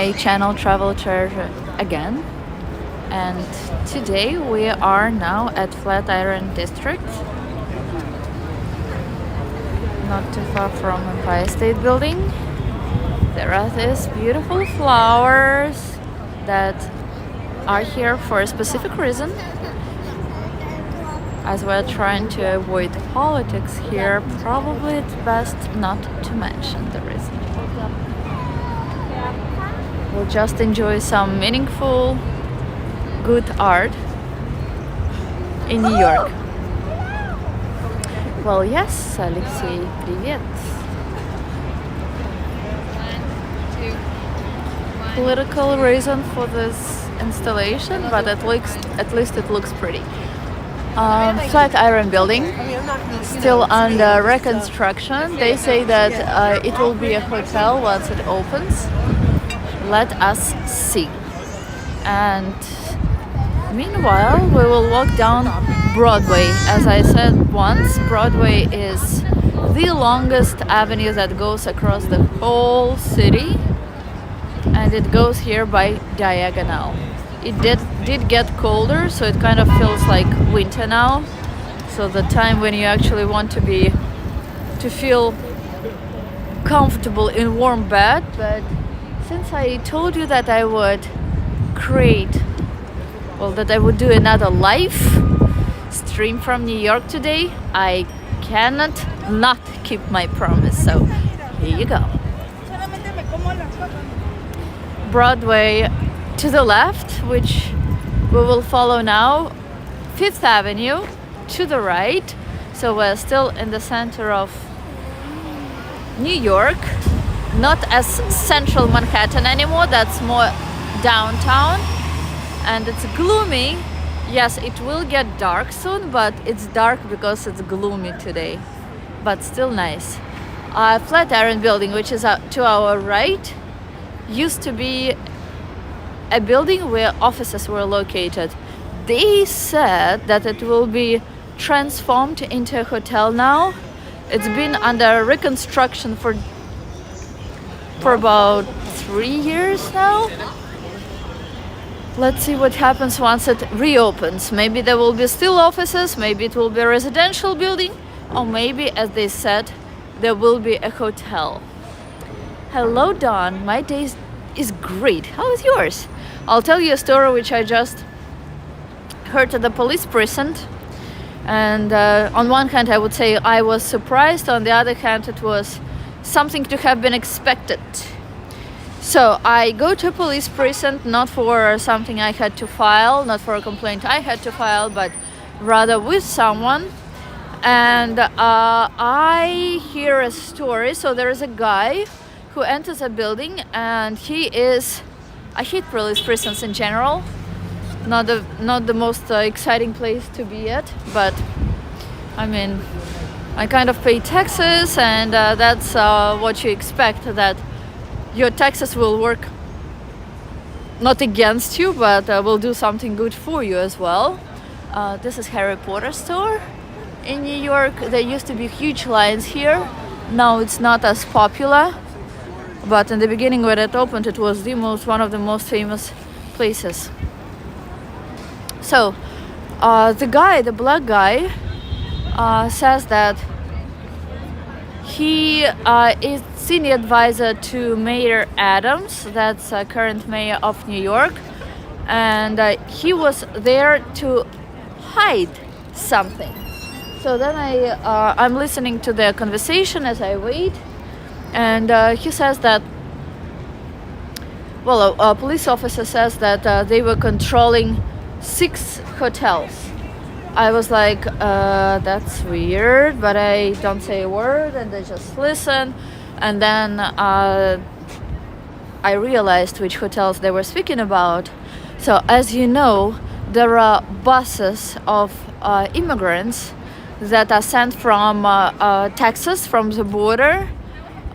my channel Travel Treasure again, and today we are now at Flatiron district, not too far from Empire State Building. There are these beautiful flowers that are here for a specific reason. As we're trying to avoid politics here, probably it's best not to mention the reason. We'll just enjoy some meaningful, good art in New York. Well, yes, Alexei, привет. Political reason for this installation, but at least it looks pretty. Flatiron building, still under reconstruction. They say that it will be a hotel once it opens. Let us see. And meanwhile, we will walk down Broadway. As I said once, Broadway is the longest avenue that goes across the whole city, and it goes here by diagonal. It did get colder, so it kind of feels like winter now. So the time when you actually want to feel comfortable in warm bed. But since I told you that I would that I would do another live stream from New York today, I cannot not keep my promise. So here you go. Broadway to the left, which we will follow now. Fifth Avenue to the right. So we're still in the center of New York, not as central Manhattan anymore. That's more downtown, and it's gloomy. Yes, it will get dark soon, but it's dark because it's gloomy today, but still nice. Flatiron building, which is to our right, used to be a building where offices were located. They said that it will be transformed into a hotel now. It's been under reconstruction for about 3 years now. Let's see what happens once it reopens. Maybe there will be still offices, maybe it will be a residential building, or maybe, as they said, there will be a hotel. Hello, Dawn. My day is great. How is yours? I'll tell you a story which I just heard at the police precinct. And on one hand, I would say I was surprised. On the other hand, it was something to have been expected. So I go to a police precinct, not for something I had to file, not for a complaint I had to file, but rather with someone. And I hear a story. So there is a guy who enters a building, and I hate police prisons in general. Not the most exciting place to be at, but I mean, I kind of pay taxes, and that's what you expect, that your taxes will work not against you, but will do something good for you as well. This is Harry Potter store in New York. There used to be huge lines here. Now it's not as popular, but in the beginning when it opened, it was one of the most famous places. So the black guy says that he is senior advisor to Mayor Adams, that's current mayor of New York, and he was there to hide something. So then I'm listening to their conversation as I wait, and he says that, a police officer says that they were controlling 6 hotels. I was like, that's weird, but I don't say a word, and I just listen. And then I realized which hotels they were speaking about. So as you know, there are buses of immigrants that are sent from Texas, from the border,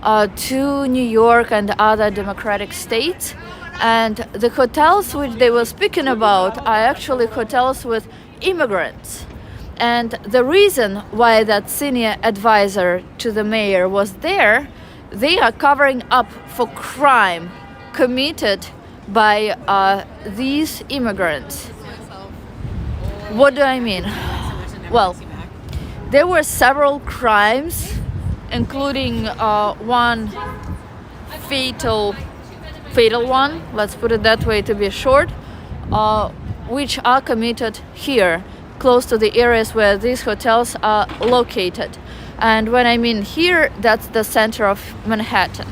to New York and other democratic states. And the hotels which they were speaking about are actually hotels with immigrants. And the reason why that senior advisor to the mayor was there, they are covering up for crime committed by these immigrants. What do I mean? Well, there were several crimes, including one fatal one, let's put it that way to be short, which are committed here, close to the areas where these hotels are located. And when I mean here, that's the center of Manhattan.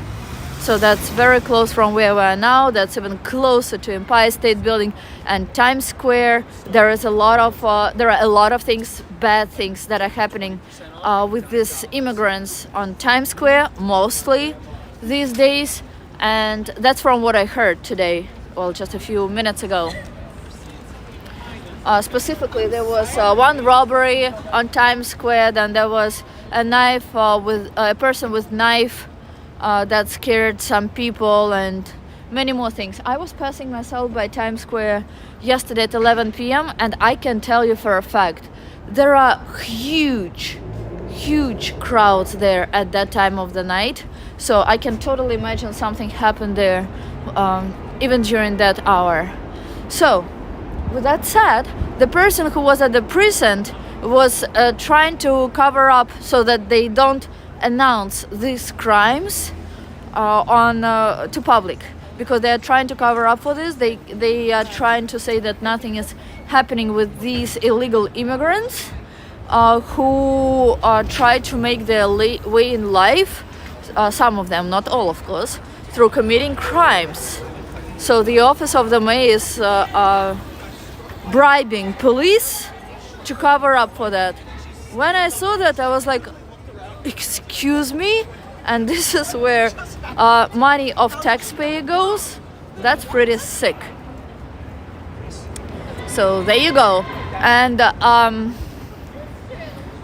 So that's very close from where we are now. That's even closer to Empire State Building and Times Square. There are a lot of things, bad things that are happening with these immigrants on Times Square, mostly these days. And that's from what I heard today, well, just a few minutes ago. Specifically, there was one robbery on Times Square. Then there was a knife with a person with knife that scared some people, and many more things. I was passing myself by Times Square yesterday at 11 p.m. and I can tell you for a fact there are huge crowds there at that time of the night. So I can totally imagine something happened there even during that hour. So with that said, the person who was at the precinct was trying to cover up so that they don't announce these crimes to public, because they are trying to cover up for this. They are trying to say that nothing is happening with these illegal immigrants who try to make their way in life, some of them, not all of course, through committing crimes. So the office of the mayor is bribing police to cover up for that. When I saw that, I was like, excuse me? And this is where money of taxpayer goes? That's pretty sick. So there you go. And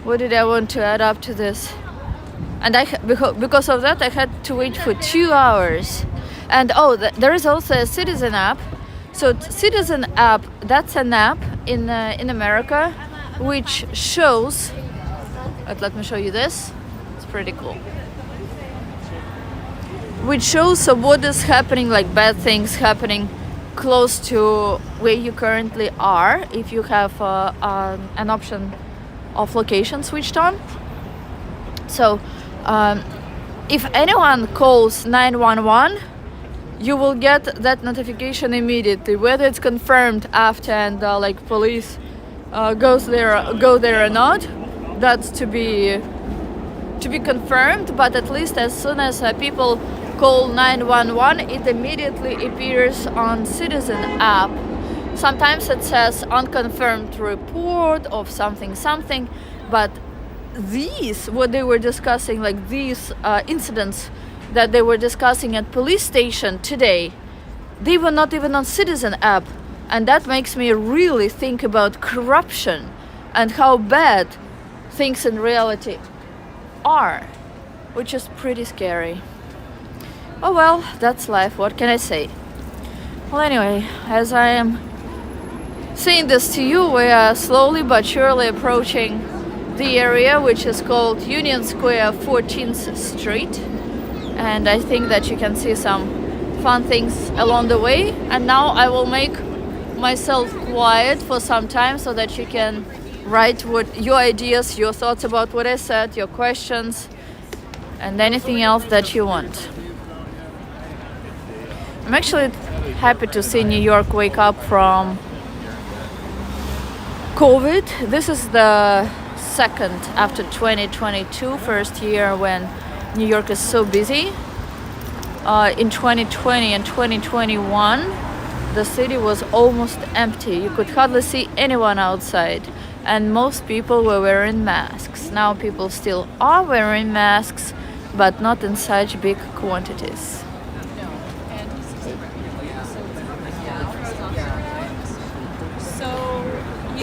what did I want to add up to this? And because of that, I had to wait for 2 hours. And there is also a Citizen app. So Citizen app, that's an app in America which shows, let me show you this. It's pretty cool. Which shows what is happening, like bad things happening close to where you currently are, if you have an option of location switched on. So if anyone calls 911, you will get that notification immediately, whether it's confirmed after and like police go there or not. That's to be confirmed. But at least as soon as people call 911, it immediately appears on Citizen app. Sometimes it says unconfirmed report of something, but what they were discussing, like these incidents that they were discussing at police station today, they were not even on Citizen app. And that makes me really think about corruption and how bad things in reality are, which is pretty scary. Oh well, that's life, what can I say? Well, anyway, as I am saying this to you, we are slowly but surely approaching the area which is called Union Square 14th Street, and I think that you can see some fun things along the way. And now I will make myself quiet for some time so that you can write what your ideas, your thoughts about what I said, your questions, and anything else that you want. I'm actually happy to see New York wake up from COVID. This is the second after 2022, first year when New York is so busy. In 2020 and 2021, the city was almost empty. You could hardly see anyone outside, and most people were wearing masks. Now people still are wearing masks, but not in such big quantities.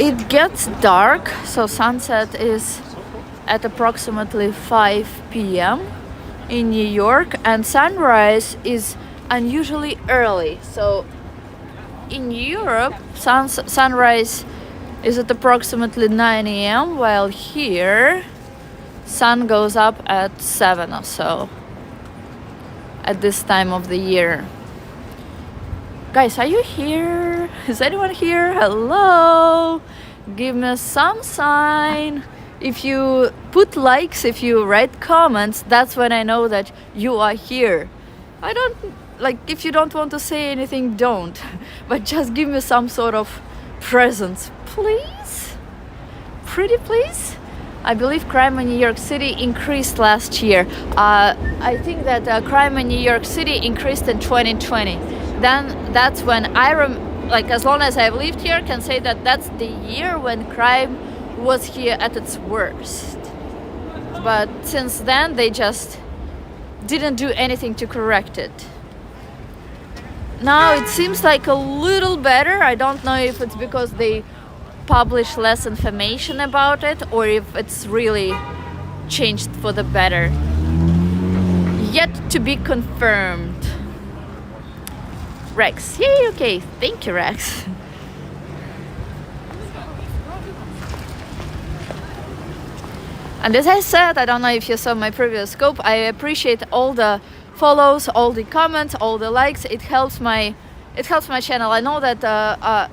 It gets dark, so sunset is at approximately 5 p.m. in New York, and sunrise is unusually early. So in Europe, sunrise is at approximately 9 a.m., while here sun goes up at 7 or so at this time of the year. Guys, are you here? Is anyone here? Hello? Give me some sign. If you put likes, if you write comments, that's when I know that you are here. I don't, like, if you don't want to say anything, don't. But just give me some sort of presence, please? Pretty please? I believe crime in New York City increased last year. I think that crime in New York City increased in 2020. Then that's when like, as long as I've lived here, can say that that's the year when crime was here at its worst. But since then, they just didn't do anything to correct it. Now it seems like a little better. I don't know if it's because they publish less information about it or if it's really changed for the better. Yet to be confirmed. Rex. Yay, okay. Thank you, Rex. And as I said, I don't know if you saw my previous scope, I appreciate all the follows, all the comments, all the likes. It helps my channel. I know that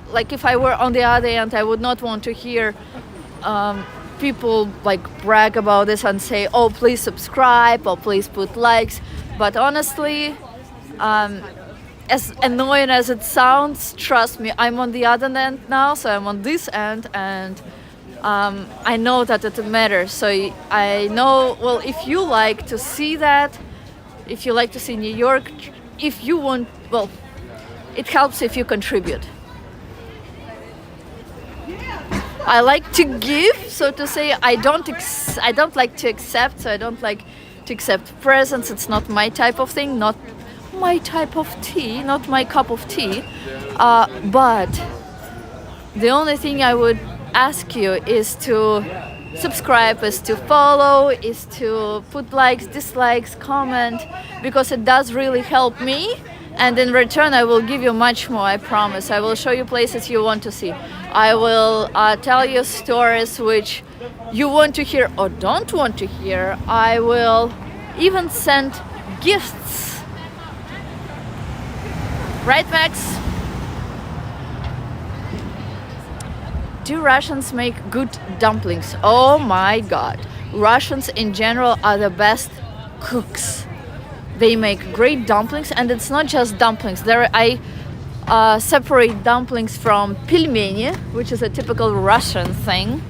like if I were on the other end, I would not want to hear people like brag about this and say, oh, please subscribe or please put likes. But honestly, as annoying as it sounds, trust me, I'm on the other end now, so I'm on this end, and I know that it matters. So I know, well, if you like to see that, if you like to see New York, if you want, well, it helps if you contribute. I like to give, so to say. I don't like to accept, so I don't like to accept presents. It's not my type of thing, not my type of tea, not my cup of tea. But the only thing I would ask you is to subscribe, is to follow, is to put likes, dislikes, comment, because it does really help me. And in return, I will give you much more, I promise. I will show you places you want to see. I will tell you stories which you want to hear or don't want to hear. I will even send gifts. Right, Max? Do Russians make good dumplings? Oh my God. Russians in general are the best cooks. They make great dumplings, and it's not just dumplings. I separate dumplings from pelmeni, which is a typical Russian thing,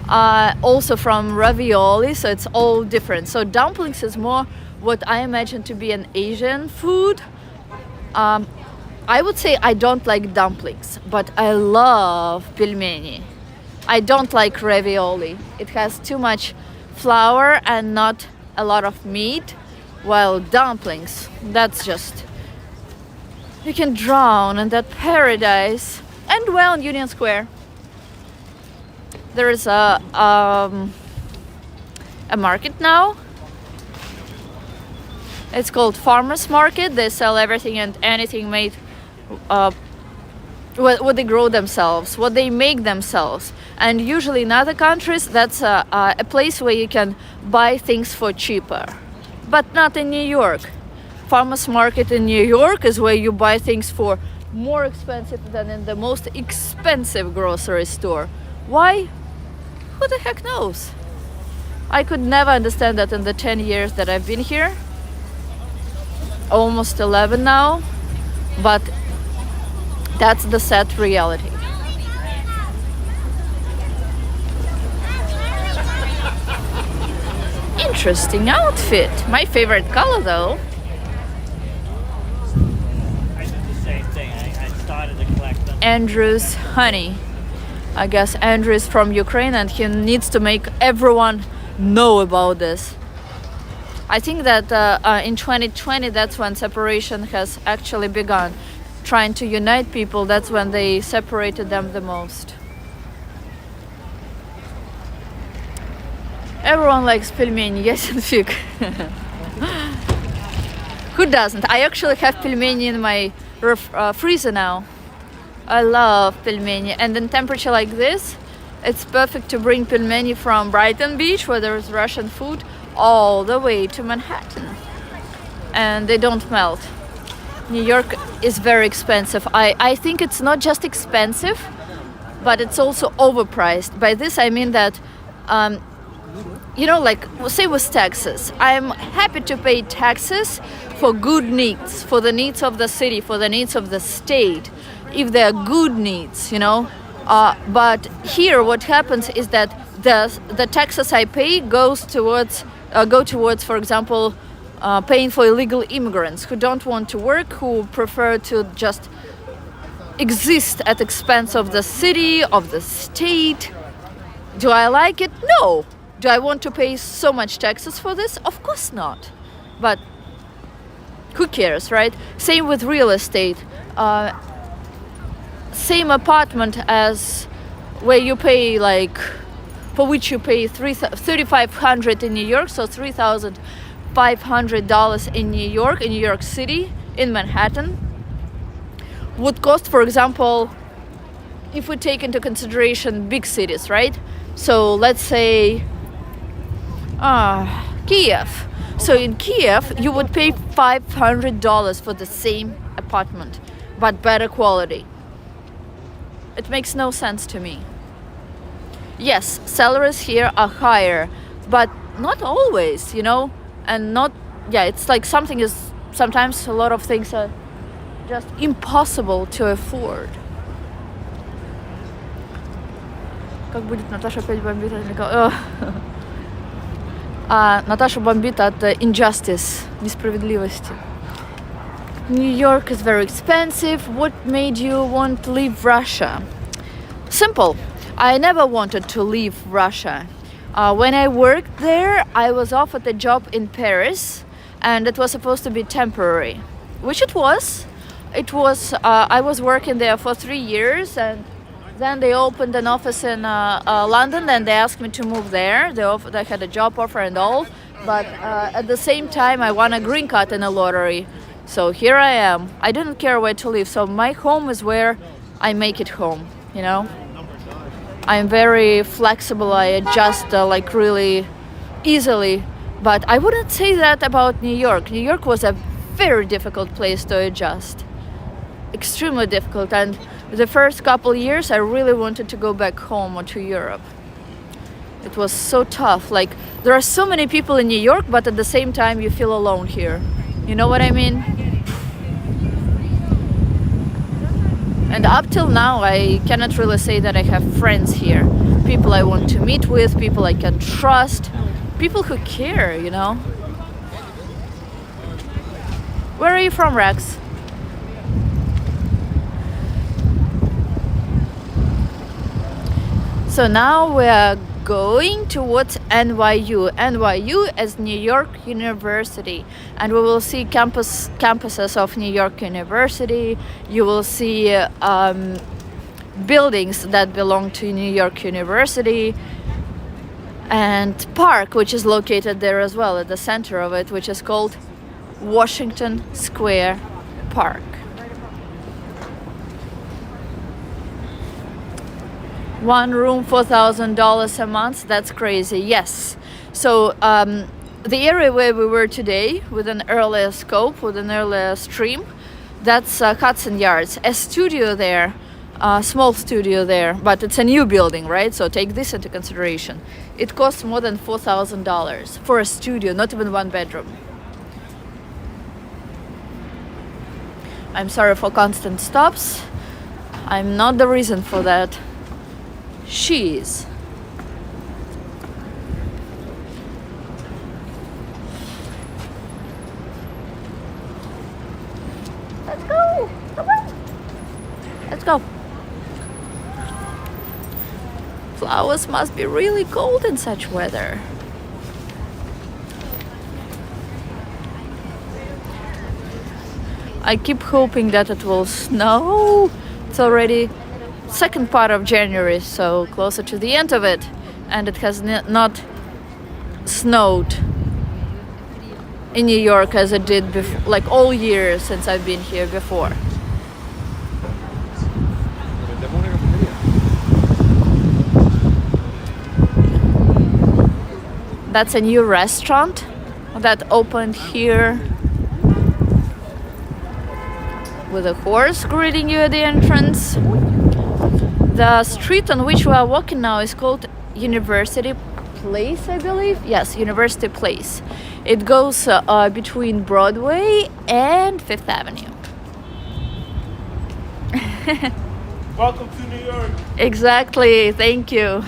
also from ravioli, so it's all different. So dumplings is more what I imagine to be an Asian food. I would say I don't like dumplings, but I love pelmeni. I don't like ravioli. It has too much flour and not a lot of meat. While dumplings, that's just, you can drown in that paradise. And well, in Union Square, there is a market now. It's called Farmers Market. They sell everything and anything made, what they grow themselves, what they make themselves. And usually in other countries, that's a place where you can buy things for cheaper. But not in New York. Farmers Market in New York is where you buy things for more expensive than in the most expensive grocery store. Why? Who the heck knows? I could never understand that in the 10 years that I've been here. Almost 11 now. But that's the sad reality. Interesting outfit. My favorite color, though. I did the same thing. I started to collect them. Andrew's honey. I guess Andrew is from Ukraine and he needs to make everyone know about this. I think that in 2020, that's when separation has actually begun. Trying to unite people, that's when they separated them the most. Everyone likes pelmeni, yes, and fig. Who doesn't? I actually have pelmeni in my freezer now. I love pelmeni, and in temperature like this, it's perfect to bring pelmeni from Brighton Beach, where there is Russian food, all the way to Manhattan, and they don't melt. New York is very expensive. I think it's not just expensive, but it's also overpriced. By this I mean that, like say with taxes, I'm happy to pay taxes for good needs, for the needs of the city, for the needs of the state, if they are good needs, But here, what happens is that the taxes I pay go towards, for example, paying for illegal immigrants who don't want to work, who prefer to just exist at expense of the city, of the state. Do I like it? No. Do I want to pay so much taxes for this? Of course not. But who cares, right? Same with real estate. Same apartment as where you pay for which you pay $3,500 in New York, so $3,500 in New York City, in Manhattan, would cost, for example, if we take into consideration big cities, right? So let's say Kiev. So in Kiev, you would pay $500 for the same apartment, but better quality. It makes no sense to me. Yes, salaries here are higher, but not always, and it's like sometimes a lot of things are just impossible to afford. Как будет Наташа опять бомбит? Наташа бомбит от injustice, несправедливости. New York is very expensive. What made you want to leave Russia? Simple. I never wanted to leave Russia. When I worked there, I was offered a job in Paris, and it was supposed to be temporary, which it was. I was working there for 3 years, and then they opened an office in London, and they asked me to move there. They had a job offer and all, but at the same time, I won a green card in a lottery. So here I am. I didn't care where to live. So my home is where I make it home, I'm very flexible. I adjust really easily. But I wouldn't say that about New York. New York was a very difficult place to adjust. Extremely difficult. And the first couple years, I really wanted to go back home or to Europe. It was so tough. There are so many people in New York, but at the same time, you feel alone here. You know what I mean? And up till now, I cannot really say that I have friends here. People I want to meet with, people I can trust, people who care, Where are you from, Rex? So now we are going towards NYU. NYU is New York University, and we will see campuses of New York University. You will see buildings that belong to New York University, and park, which is located there as well, at the center of it, which is called Washington Square Park. One room, $4,000 a month. That's crazy. Yes. So the area where we were today, with an earlier scope, with an earlier stream, that's Hudson Yards. A studio there, a small studio there, but it's a new building, right? So take this into consideration. It costs more than $4,000 for a studio, not even one bedroom. I'm sorry for constant stops. I'm not the reason for that. She is. Let's go. Come on. Let's go. Flowers must be really cold in such weather. I keep hoping that it will snow. It's already second part of January, so closer to the end of it, and it has not snowed in New York as it did before, all year since I've been here before. That's a new restaurant that opened here with a horse greeting you at the entrance. The street on which we are walking now is called University Place, I believe. Yes, University Place. It goes between Broadway and Fifth Avenue. Welcome to New York. Exactly, thank you.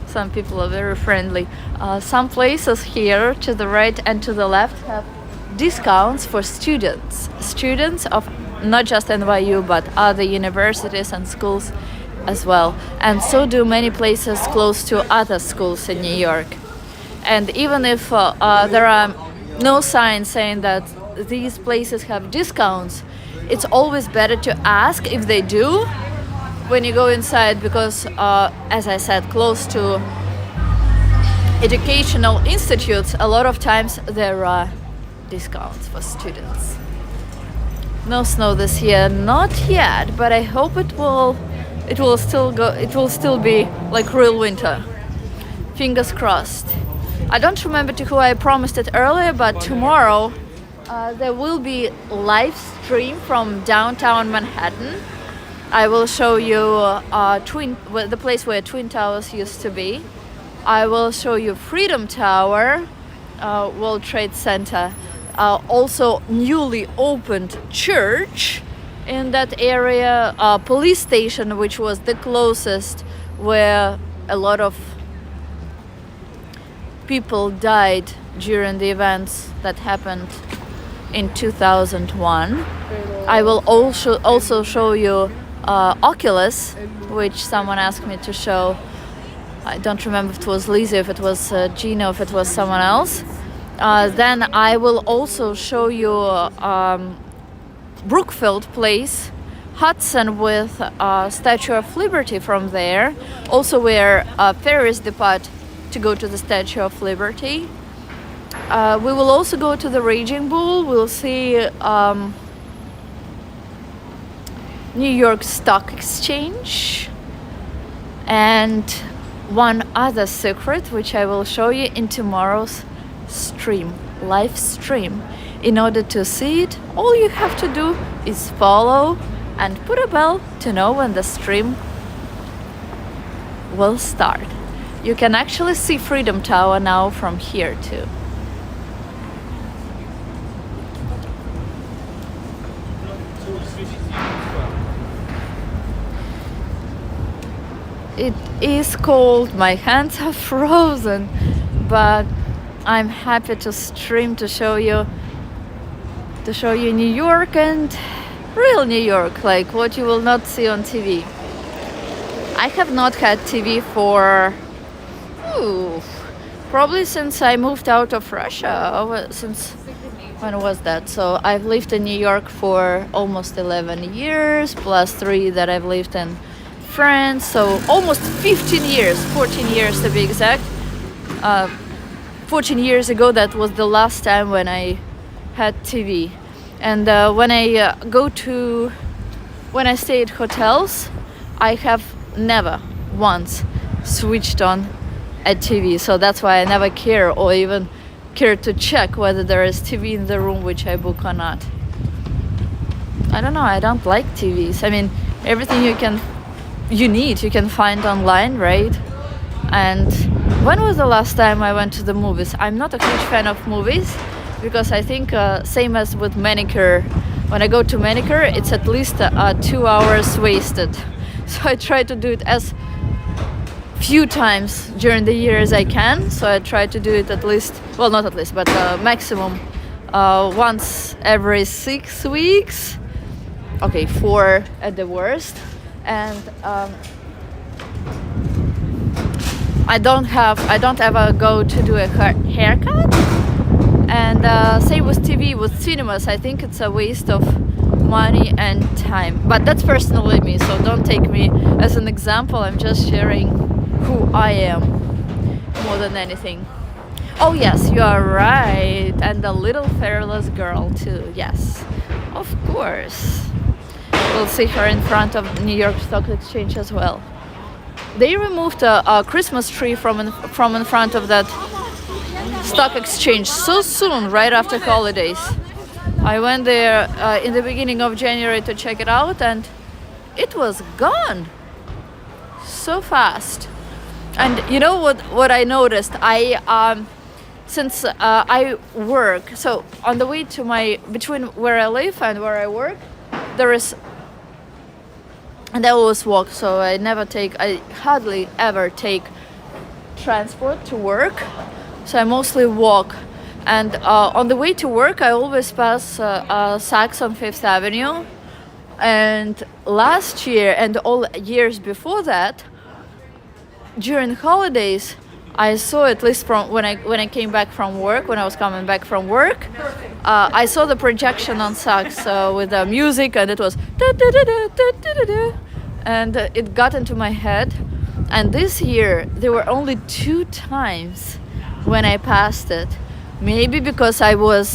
Some people are very friendly. Some places here to the right and to the left have discounts for students. Students of not just NYU but other universities and schools as well. And so do many places close to other schools in New York. And even if there are no signs saying that these places have discounts, it's always better to ask if they do when you go inside, because as I said, close to educational institutes, a lot of times there are discounts for students. No snow this year, not yet, but I hope it will still be like real winter. Fingers crossed. I don't remember to who I promised it earlier, but tomorrow there will be live stream from downtown Manhattan. I will show you the place where Twin Towers used to be. I will show you Freedom Tower, World Trade Center, also newly opened church in that area, police station, which was the closest where a lot of people died during the events that happened in 2001. I will also show you Oculus, which someone asked me to show. I don't remember if it was Lizzie, if it was Gina, if it was someone else. Then I will also show you Brookfield Place, Hudson with Statue of Liberty from there, also where ferries depart to go to the Statue of Liberty. We will also go to the Raging Bull. We'll see New York Stock Exchange, and one other secret which I will show you in tomorrow's stream, live stream. In order to see it, all you have to do is follow and put a bell to know when the stream will start. You can actually see Freedom Tower now from here too. It is cold, my hands are frozen, but I'm happy to stream to show you New York, and real New York, like what you will not see on TV. I have not had TV for probably since I moved out of Russia. Since when was that? So I've lived in New York for almost 11 years, plus 3 that I've lived in France, so almost 15 years, 14 years to be exact. 14 years ago, that was the last time when I had TV. And when I stay at hotels, I have never once switched on a TV. So that's why I never care or even care to check whether there is TV in the room which I book or not. I don't know, I don't like TVs. I mean, everything you can find online, right? And when was the last time I went to the movies? I'm not a huge fan of movies because I think same as with manicure, when I go to manicure, it's at least 2 hours wasted. So I try to do it as few times during the year as I can. So I try to do it at least, well, not at least, but maximum once every 6 weeks. Okay, 4 at the worst. And I don't ever go to do a haircut. And same with TV, with cinemas. I think it's a waste of money and time. But that's personally me, so don't take me as an example. I'm just sharing who I am more than anything. Oh yes, you are right. And the little fearless girl too. Yes, of course. We'll see her in front of New York Stock Exchange as well. They removed a Christmas tree from in front of that stock exchange so soon, right after holidays. I went there in the beginning of January to check it out, and it was gone so fast. And you know what I noticed? Since I work, so on the way to between where I live and where I work, and I always walk, so I hardly ever take transport to work, so I mostly walk. And on the way to work, I always pass Saks on Fifth Avenue. And last year and all years before that, during holidays, I saw, at least from when I came back from work, when I was coming back from work, I saw the projection on Saks with the music, and it was and it got into my head. And this year there were only 2 times when I passed it. Maybe because I was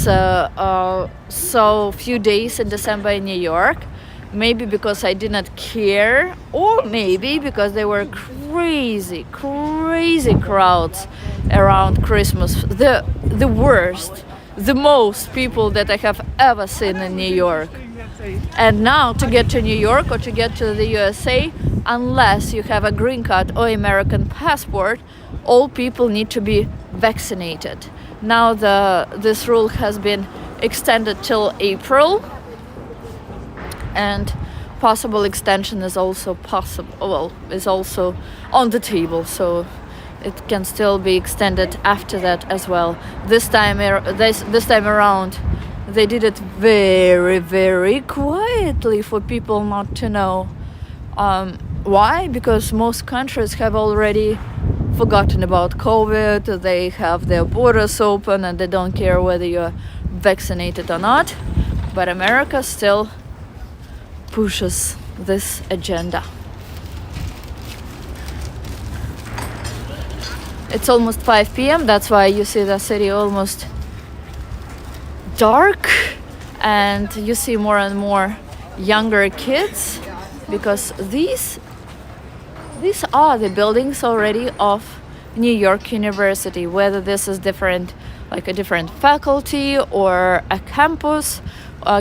so few days in December in New York, maybe because I did not care, or maybe because there were crazy crowds around Christmas. The worst, the most people that I have ever seen in New York. And now to get to New York or to get to the USA, unless you have a green card or American passport, all people need to be vaccinated. Now this rule has been extended till April, and possible extension is also is also on the table, so it can still be extended after that as well. This time around, they did it very, very quietly for people not to know. Why? Because most countries have already forgotten about COVID. They have their borders open and they don't care whether you're vaccinated or not. But America still pushes this agenda. It's almost 5 p.m. That's why you see the city almost dark, and you see more and more younger kids, because these are the buildings already of New York University. Whether this is different, like a different faculty or a campus.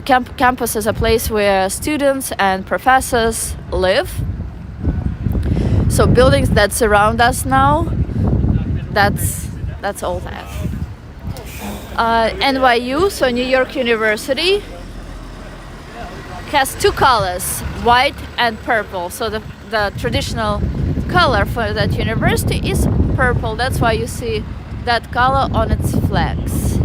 Campus is a place where students and professors live. So buildings that surround us now, that's all that. NYU, so New York University, has 2 colors, white and purple. So the traditional color for that university is purple. That's why you see that color on its flags.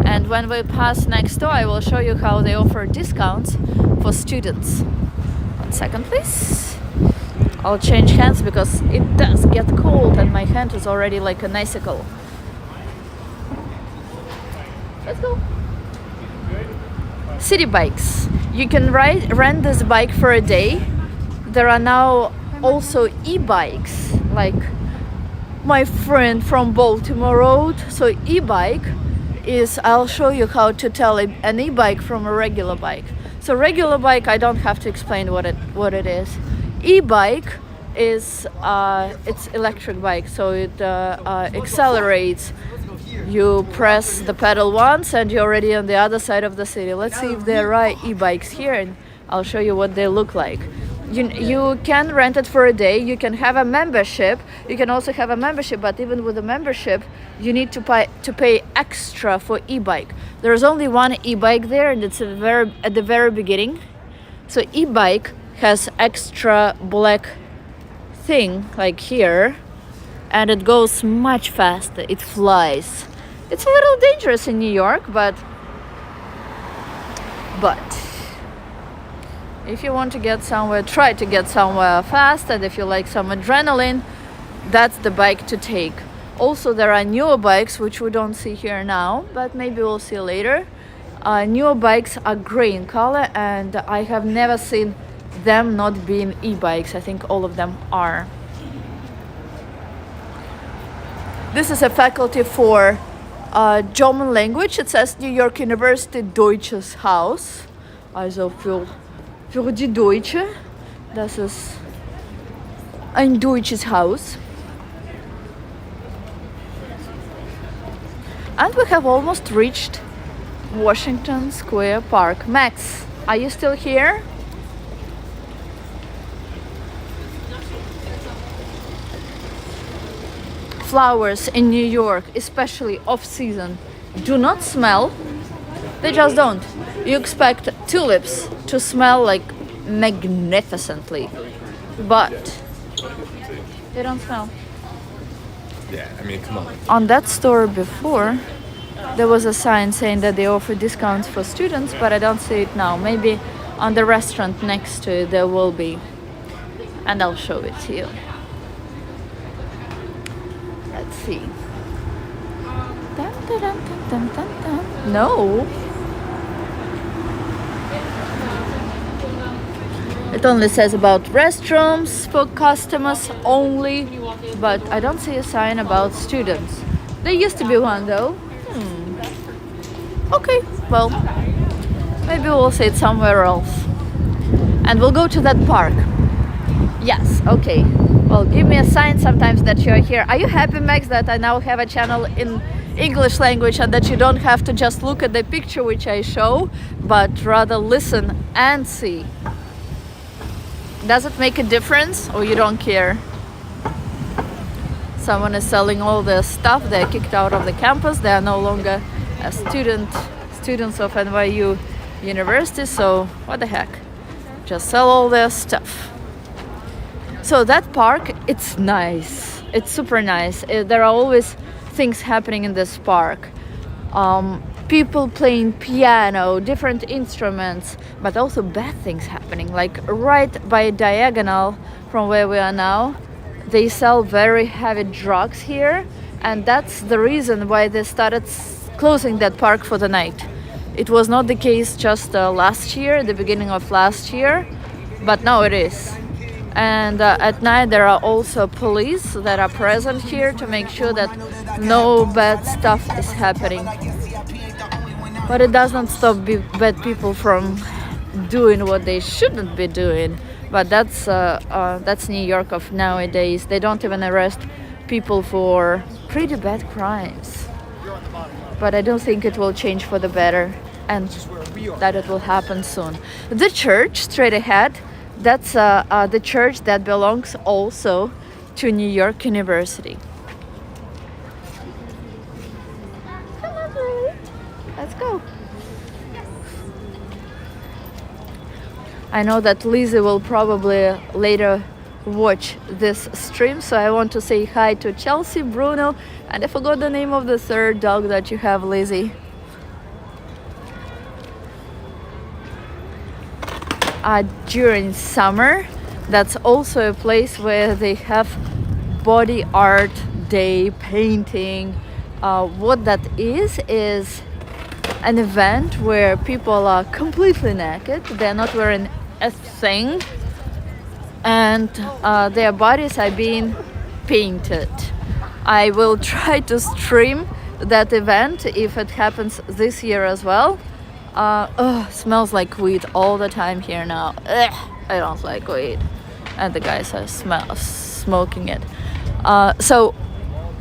And when we pass next door, I will show you how they offer discounts for students. 1 second, please. I'll change hands because it does get cold and my hand is already like an icicle. Let's go. City bikes. You can rent this bike for a day. There are now also e-bikes, like my friend from Baltimore rode. So e-bike is, I'll show you how to tell an e-bike from a regular bike. So regular bike, I don't have to explain what it is. E-bike is it's electric bike, so it accelerates. You press the pedal once and you're already on the other side of the city. Let's see if there are e-bikes here, and I'll show you what they look like. You can rent it for a day. You can have a membership. You can also have a membership, but even with a membership, you need to pay extra for e-bike. There's only one e-bike there, and it's at the very beginning. So e-bike has extra black thing like here, and it goes much faster. It flies. It's a little dangerous in New York, but if you want to get somewhere, try to get somewhere fast, and if you like some adrenaline, that's the bike to take. Also, there are newer bikes which we don't see here now, but maybe we'll see later. Newer bikes are gray in color, and I have never seen them not being e-bikes. I think all of them are. This is a faculty for German language. It says New York University Deutsches Haus. Also für die Deutsche. Das ist ein deutsches Haus. And we have almost reached Washington Square Park. Max, are you still here? Flowers in New York, especially off season, do not smell. They just don't. You expect tulips to smell like magnificently, but they don't smell. Yeah, I mean, come on. On that store before, there was a sign saying that they offer discounts for students, but I don't see it now. Maybe on the restaurant next to it there will be, and I'll show it to you. Let's see. Dun, dun, dun, dun, dun, dun. No. It only says about restrooms for customers only, but I don't see a sign about students. There used to be one though. Okay, well, maybe we'll see it somewhere else. And we'll go to that park. Yes, okay. Well, give me a sign sometimes that you're here. Are you happy, Max, that I now have a channel in English language and that you don't have to just look at the picture which I show, but rather listen and see? Does it make a difference or you don't care? Someone is selling all their stuff. They're kicked out of the campus. They are no longer a students of NYU University, so what the heck? Just sell all their stuff. So that park, it's nice. It's super nice. There are always things happening in this park. People playing piano, different instruments, but also bad things happening. Like right by diagonal from where we are now, they sell very heavy drugs here, and that's the reason why they started closing that park for the night. It was not the case just last year, the beginning of last year, but now it is. And at night there are also police that are present here to make sure that no bad stuff is happening. But it does not stop bad people from doing what they shouldn't be doing. But that's New York of nowadays. They don't even arrest people for pretty bad crimes. But I don't think it will change for the better, and that it will happen soon. The church straight ahead, that's the church that belongs also to New York University. Come on, Lily. Let's go. I know that Lizzie will probably later watch this stream, so I want to say hi to Chelsea, Bruno, and I forgot the name of the third dog that you have, Lizzie. During summer, that's also a place where they have body art day, painting. What that is an event where people are completely naked. They're not wearing a thing, and their bodies are being painted. I will try to stream that event if it happens this year as well. Smells like weed all the time here now. I don't like weed, and the guys are smoking it. So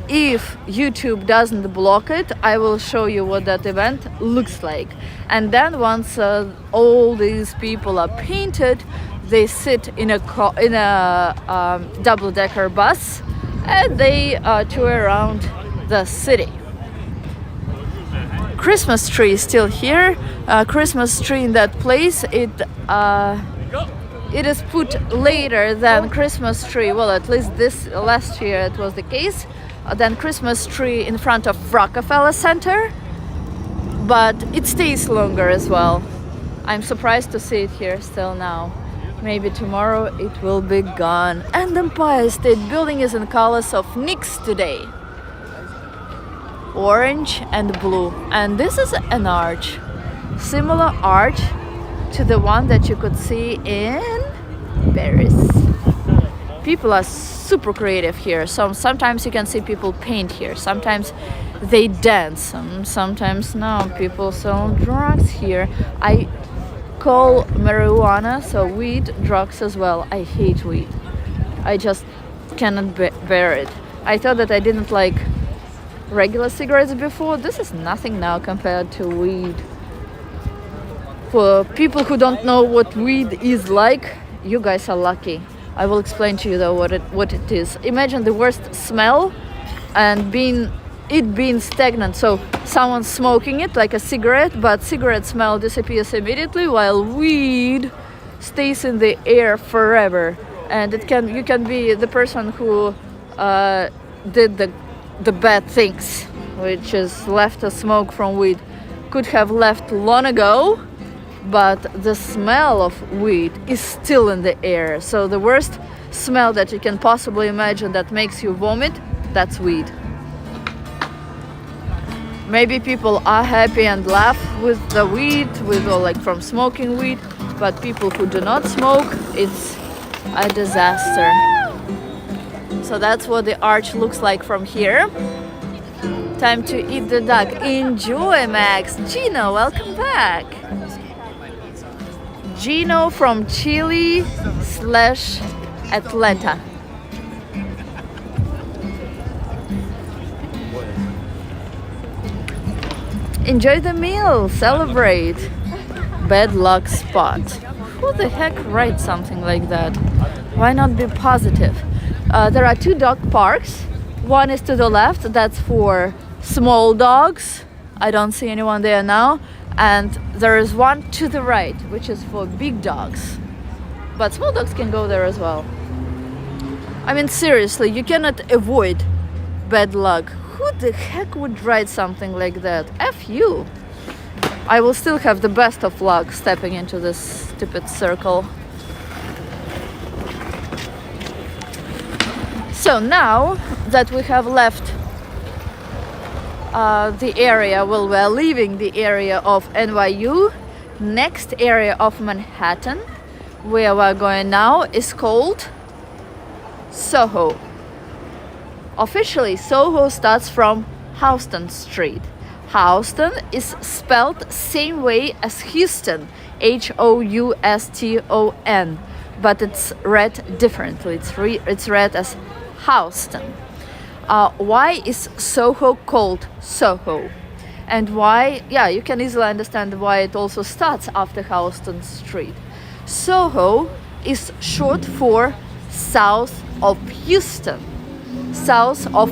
if YouTube doesn't block it, I will show you what that event looks like. And then once all these people are painted, they sit in a double-decker bus and they tour around the city. Christmas tree is still here. Christmas tree in that place, it is put later than Christmas tree. Well, at least this last year it was the case. Than Christmas tree in front of Rockefeller Center, but it stays longer as well. I'm surprised to see it here still now. Maybe tomorrow it will be gone. And the Empire State Building is in colors of Knicks today. Orange and blue. And this is an arch. Similar arch to the one that you could see in Paris. People are super creative here. So sometimes you can see people paint here. Sometimes they dance. Sometimes no. People sell drugs here. I call marijuana, so weed, drugs as well. I hate weed. I just cannot bear it. I thought that I didn't like regular cigarettes before. This is nothing now compared to weed. For people who don't know what weed is like, you guys are lucky. I will explain to you though what it is. Imagine the worst smell and being stagnant. So someone's smoking it like a cigarette, but cigarette smell disappears immediately while weed stays in the air forever. And you can be the person who did the bad things, which is left a smoke from weed. Could have left long ago, but the smell of weed is still in the air. So the worst smell that you can possibly imagine that makes you vomit, that's weed. Maybe people are happy and laugh with the weed, from smoking weed, but people who do not smoke, it's a disaster. So that's what the arch looks like from here. Time to eat the duck. Enjoy, Max. Gino, welcome back. Gino from Chile/Atlanta. Enjoy the meal, celebrate. Bad luck spot. Who the heck writes something like that? Why not be positive? There are 2 dog parks. One is to the left, that's for small dogs. I don't see anyone there now. And there is one to the right, which is for big dogs. But small dogs can go there as well. I mean, seriously, you cannot avoid bad luck. Who the heck would write something like that? F you. I will still have the best of luck stepping into this stupid circle. So now that we have left the area, well, we're leaving the area of NYU, next area of Manhattan, where we're going now, is called SoHo. Officially, SoHo starts from Houston Street. Houston is spelled same way as Houston, Houston, but it's read differently. It's read as Houston. Why is SoHo called SoHo? And why, you can easily understand why it also starts after Houston Street. SoHo is short for south of Houston, south of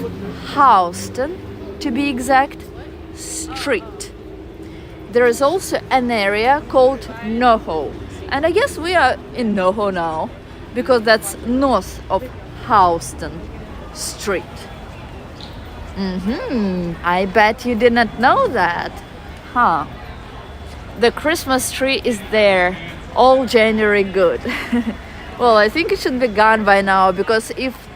Houston, to be exact, street. There is also an area called NoHo, and I guess we are in NoHo now because that's north of Houston Street. I bet you did not know that, huh? The Christmas tree is there, all January good. Well, I think it should be gone by now, because if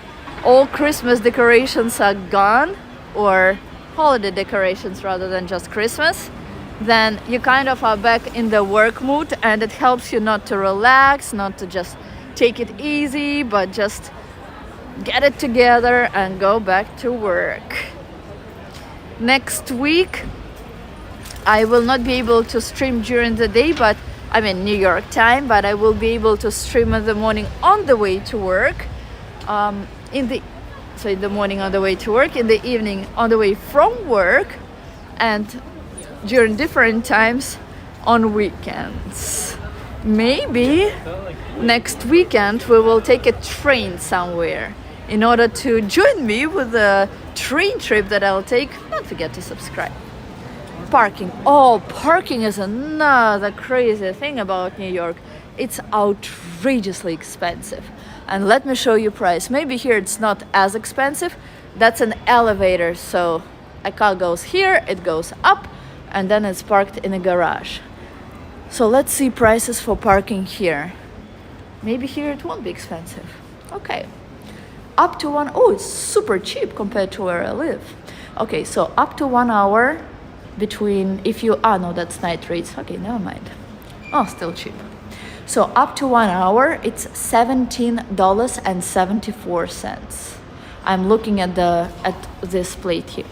all Christmas decorations are gone, or holiday decorations rather than just Christmas, then you kind of are back in the work mood, and it helps you not to relax, not to just take it easy, but just get it together and go back to work. Next week I will not be able to stream during the day, but I'm in New York time, but I will be able to stream in the morning on the way to work, in the morning on the way to work, in the evening on the way from work, and during different times on weekends. Maybe next weekend we will take a train somewhere in order to join me with the train trip that I'll take. Don't forget to subscribe. Parking. Oh, parking is another crazy thing about New York. It's outrageously expensive. And let me show you price. Maybe here it's not as expensive. That's an elevator, so a car goes here, it goes up, and then it's parked in a garage. So let's see prices for parking here. Maybe here it won't be expensive. Okay. Up to it's super cheap compared to where I live. Okay, so up to 1 hour between, no, that's night rates. Okay, never mind. Oh, still cheap. So up to 1 hour, it's $17.74. I'm looking at this plate here.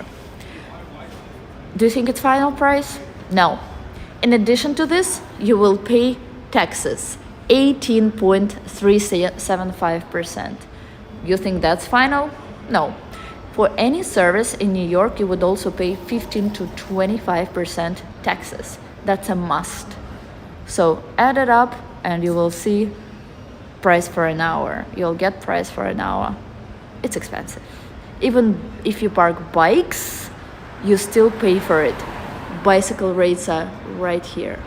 Do you think it's final price? No. In addition to this, you will pay taxes, 18.375%. You think that's final? No. For any service in New York, you would also pay 15 to 25% taxes. That's a must. So add it up and you will see price for an hour. You'll get price for an hour. It's expensive. Even if you park bikes, you still pay for it. Bicycle rates are right here.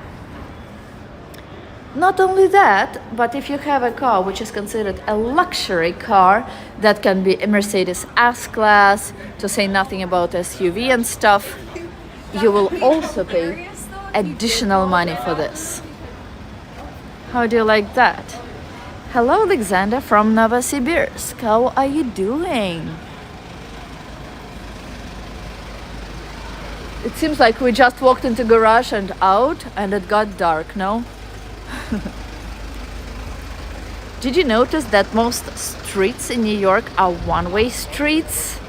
Not only that, but if you have a car which is considered a luxury car, that can be a Mercedes S-Class, to say nothing about SUV and stuff, you will also pay additional money for this. How do you like that? Hello, Alexander from Novosibirsk. How are you doing? It seems like we just walked into garage and out and it got dark, no? Did you notice that most streets in New York are one-way streets?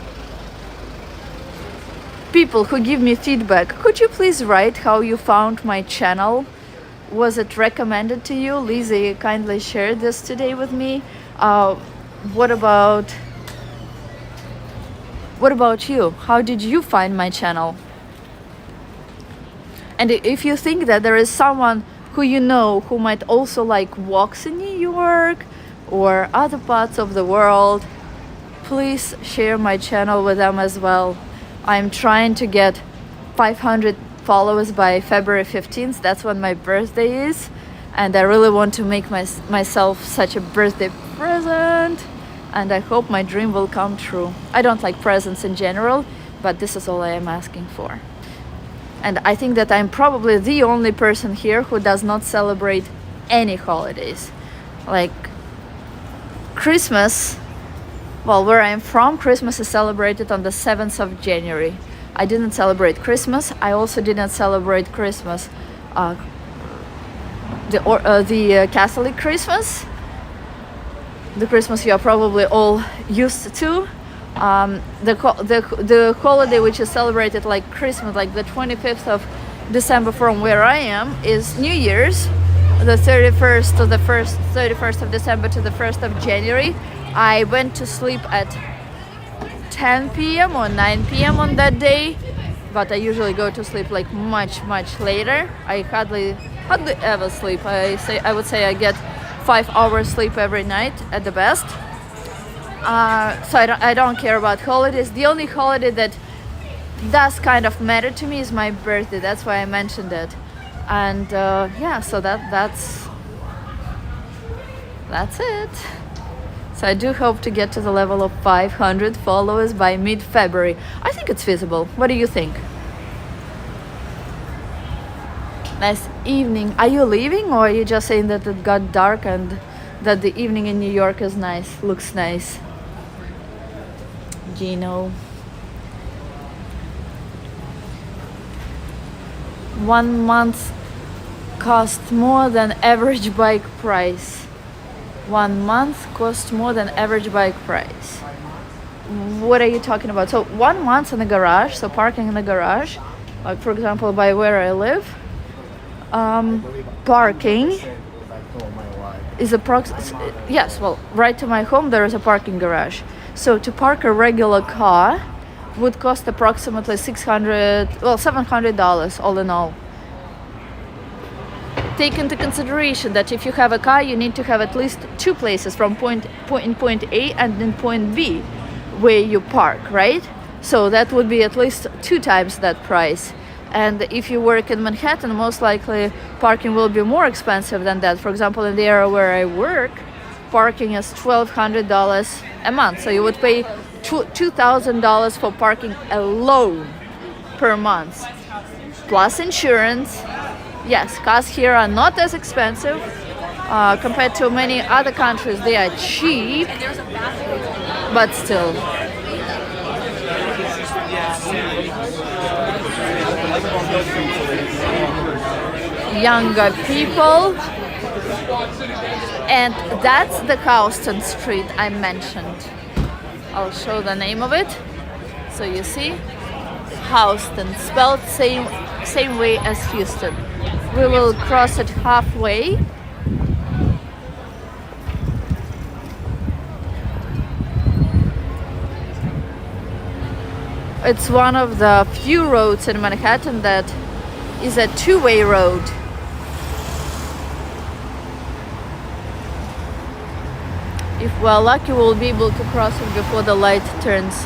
People who give me feedback, could you please write how you found my channel? Was it recommended to you? Lizzie kindly shared this today with me. What about you? How did you find my channel? And if you think that there is someone who you know who might also like walks in New York or other parts of the world, please share my channel with them as well. I'm trying to get 500 followers by February 15th. That's when my birthday is, and I really want to make myself such a birthday present, and I hope my dream will come true. I don't like presents in general, but this is all I am asking for. And I think that I'm probably the only person here who does not celebrate any holidays. Like Christmas, well, where I'm from, Christmas is celebrated on the 7th of January. I didn't celebrate Christmas. I also didn't celebrate Christmas, the Catholic Christmas, the Christmas you are probably all used to. The holiday which is celebrated like Christmas, like the 25th of December from where I am, is New Year's, the 31st to the 31st of December to the 1st of January. I went to sleep at 10 p.m. or 9 p.m. on that day, but I usually go to sleep like much later. I hardly ever sleep. I would say I get 5 hours sleep every night at the best. So I don't care about holidays. The only holiday that does kind of matter to me is my birthday. That's why I mentioned it. And yeah, so that's it. So I do hope to get to the level of 500 followers by mid-February. I think it's feasible. What do you think? Nice evening. Are you leaving, or are you just saying that it got dark and that the evening in New York is nice, looks nice? Gino. 1 month cost more than average bike price. 1 month cost more than average bike price. What are you talking about? So 1 month in the garage, so parking in the garage, like for example by where I live, parking is yes, well, right to my home there is a parking garage. So to park a regular car would cost approximately $700 all in all. Take into consideration that if you have a car, you need to have at least 2 places from point A and in point B where you park, right? So that would be at least 2 times that price. And if you work in Manhattan, most likely parking will be more expensive than that. For example, in the area where I work, parking is $1,200 a month. So you would pay $2,000 for parking alone per month, plus insurance. Yes, cars here are not as expensive compared to many other countries. They are cheap, but still. Younger people, and that's the Houston Street I mentioned. I'll show the name of it. So you see, Houston, spelled same way as Houston. We will cross it halfway. It's one of the few roads in Manhattan that is a 2-way road. If we're lucky, we'll be able to cross it before the light turns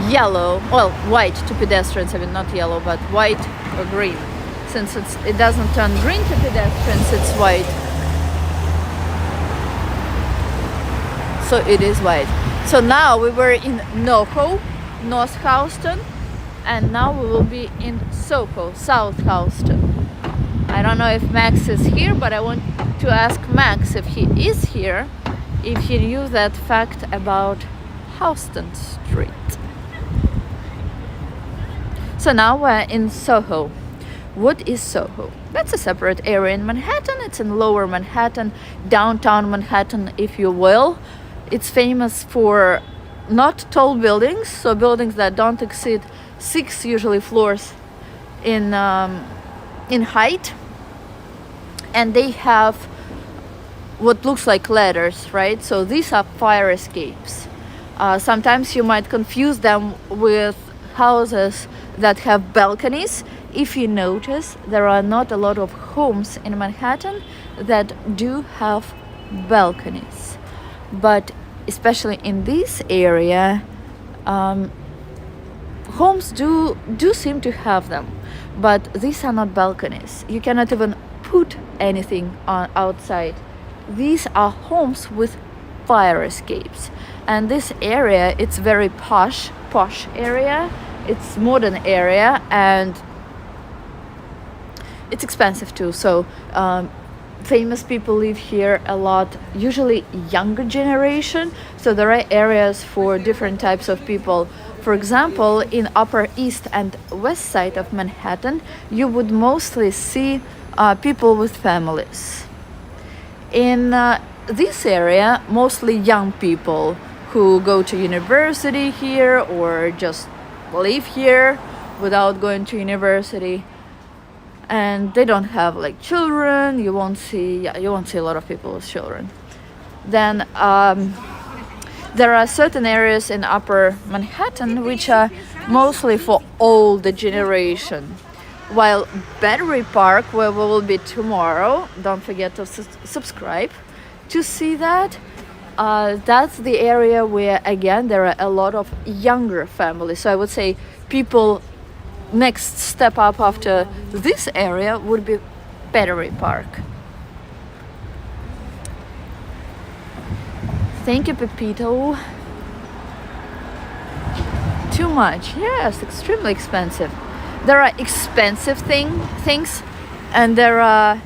yellow. Well, white to pedestrians. I mean, not yellow, but white or green. Since it doesn't turn green to pedestrians, it's white. So it is white. So now we were in NoHo, North Houston, and now we will be in SoHo, South Houston. I don't know if Max is here, but I want to ask Max if he is here, if he knew that fact about Houston Street. So now we're in SoHo. What is SoHo? That's a separate area in Manhattan. It's in lower Manhattan, downtown Manhattan, if you will. It's famous for not tall buildings, so buildings that don't exceed 6 usually floors in height, and they have what looks like ladders, right? So these are fire escapes. Sometimes you might confuse them with houses that have balconies. If you notice, there are not a lot of homes in Manhattan that do have balconies. But especially in this area, homes do seem to have them, but these are not balconies. You cannot even put anything on outside. These are homes with fire escapes, and this area, it's very posh area. It's modern area, and it's expensive too. So famous people live here a lot, usually younger generation. So there are areas for different types of people. For example, in Upper East and West Side of Manhattan, you would mostly see people with families. In this area, mostly young people who go to university here or just live here without going to university. And they don't have like children. You won't see a lot of people with children. Then there are certain areas in Upper Manhattan which are mostly for older generation. While Battery Park, where we will be tomorrow, don't forget to subscribe to see that. That's the area where again there are a lot of younger families. So I would say people. Next step up after this area would be Battery Park. Thank you, Pepito. Too much. Yes, extremely expensive. There are expensive things, and there are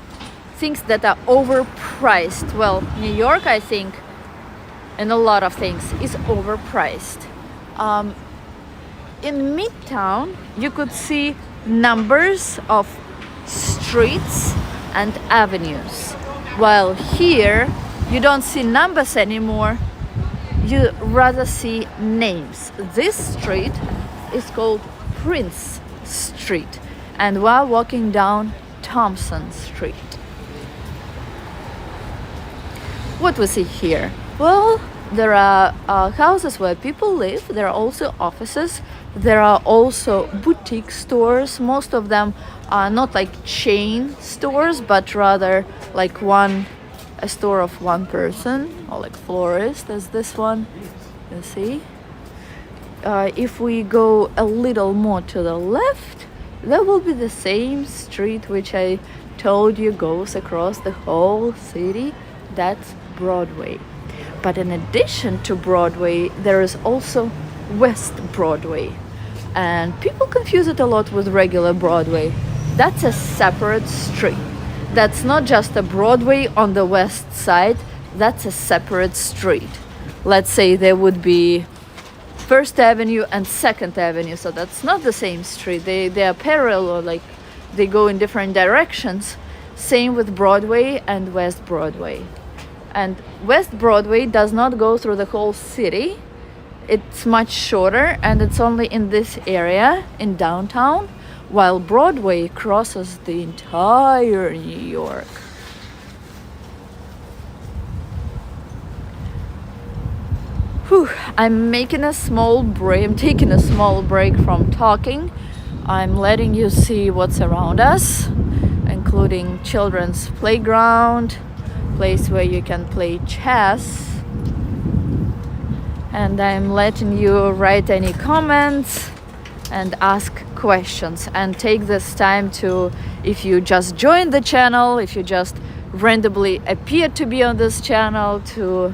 things that are overpriced. Well, New York, I think, and a lot of things is overpriced. In Midtown, you could see numbers of streets and avenues, while here you don't see numbers anymore, you rather see names. This street is called Prince Street, and we're walking down Thompson Street. What we see here? Well, there are houses where people live. There are also offices. There are also boutique stores. Most of them are not like chain stores, but rather like a store of one person, or like florist, as this one. You see? If we go a little more to the left, there will be the same street which I told you goes across the whole city. That's Broadway. But in addition to Broadway, there is also West Broadway. And people confuse it a lot with regular Broadway. That's a separate street. That's not just a Broadway on the west side. That's a separate street. Let's say there would be First Avenue and Second Avenue. So that's not the same street. They are parallel, or like they go in different directions. Same with Broadway and West Broadway. And West Broadway does not go through the whole city. It's much shorter, and it's only in this area in downtown, while Broadway crosses the entire New York. Whew, I'm taking a small break from talking. I'm letting you see what's around us, including children's playground, place where you can play chess, and I'm letting you write any comments and ask questions, and take this time to, if you just joined the channel, if you just randomly appeared to be on this channel, to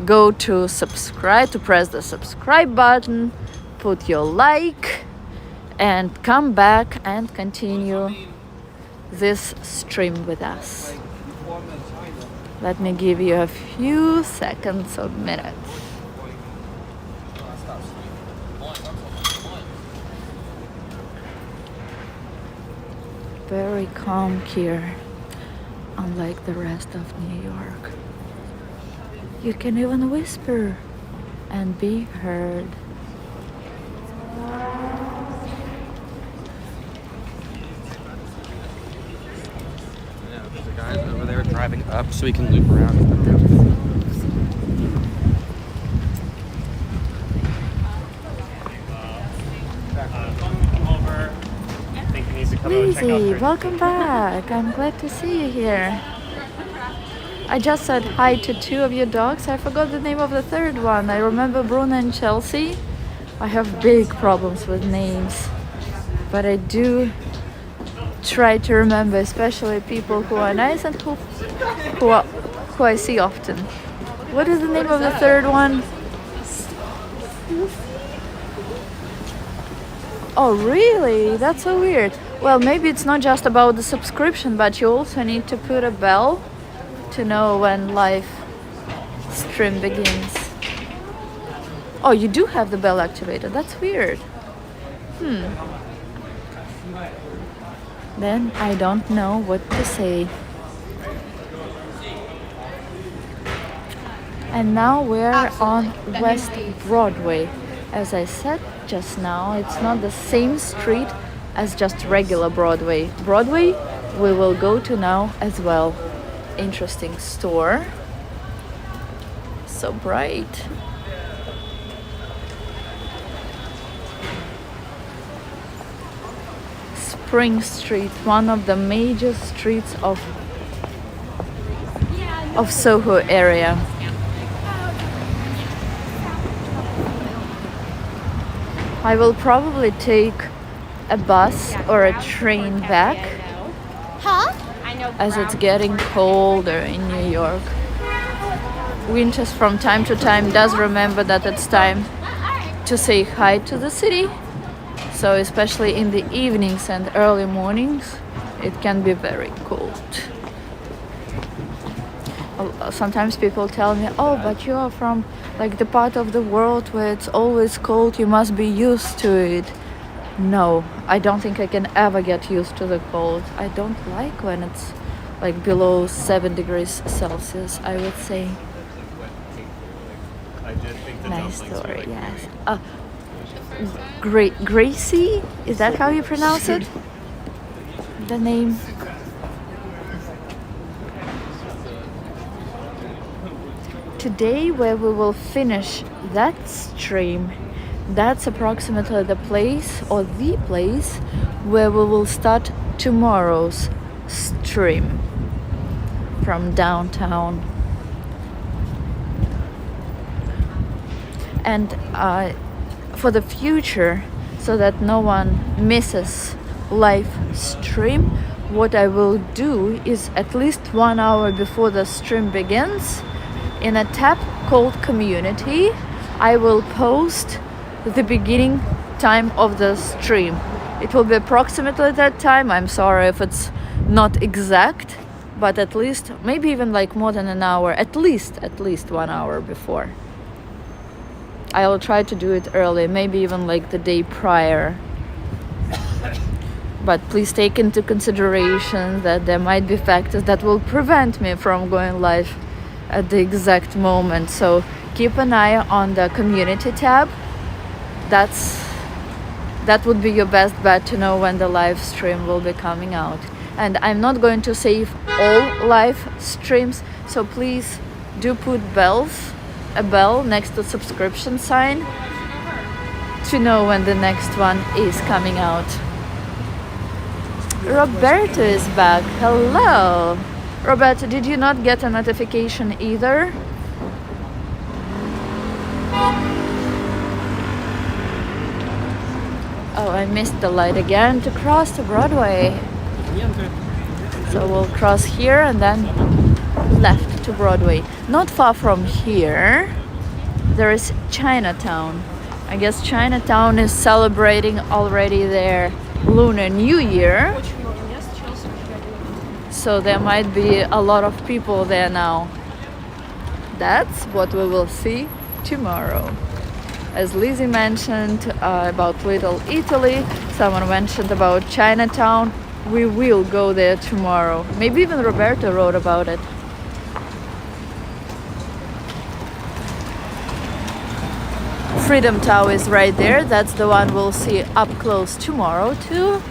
go to subscribe, to press the subscribe button, put your like, and come back and continue this stream with us. Let me give you a few seconds or minutes. Very calm here, unlike the rest of New York. You can even whisper and be heard. Yeah, there's a guy over there driving up so he can loop around. Come over. I think you need to come over and check out Lizzie, her. welcome back. I'm glad to see you here. I just said hi to 2 of your dogs. I forgot the name of the third one. I remember Bruno and Chelsea. I have big problems with names, but I do try to remember, especially people who are nice and who I see often. What is the name of the third one? Oh, really? That's so weird. Well, maybe it's not just about the subscription, but you also need to put a bell to know when live stream begins. Oh, you do have the bell activated. That's weird. Then I don't know what to say. And now we're on West Broadway. As I said just now, it's not the same street as just regular Broadway. Broadway we will go to now as well. Interesting store. So bright. Spring Street, one of the major streets of SoHo area. I will probably take a bus or a train back as it's getting colder in New York. Winters from time to time does remember that it's time to say hi to the city. So especially in the evenings and early mornings, it can be very cold. Sometimes people tell me, oh, but you are from like the part of the world where it's always cold, you must be used to it. No, I don't think I can ever get used to the cold. I don't like when it's like below 7 degrees Celsius, I would say. Nice story, yes. Gracie? Is that how you pronounce it? The name? Today, where we will finish that stream, that's approximately the place or the place where we will start tomorrow's stream from downtown. And for the future, so that no one misses live stream, what I will do is at least 1 hour before the stream begins, in a tab called Community, I will post the beginning time of the stream. It will be approximately that time. I'm sorry if it's not exact, but at least maybe even like more than an hour, at least 1 hour before. I will try to do it early, maybe even like the day prior. But please take into consideration that there might be factors that will prevent me from going live at the exact moment. So keep an eye on the community tab. That would be your best bet to know when the live stream will be coming out. And I'm not going to save all live streams, so please do put a bell next to subscription sign to know when the next one is coming out. Roberto is back. Hello. Roberto, did you not get a notification either? Oh, I missed the light again to cross to Broadway. So we'll cross here and then left to Broadway. Not far from here, there is Chinatown. I guess Chinatown is celebrating already their Lunar New Year. So there might be a lot of people there now. That's what we will see tomorrow. As Lizzie mentioned about Little Italy, someone mentioned about Chinatown. We will go there tomorrow. Maybe even Roberto wrote about it. Freedom Tower is right there. That's the one we'll see up close tomorrow too.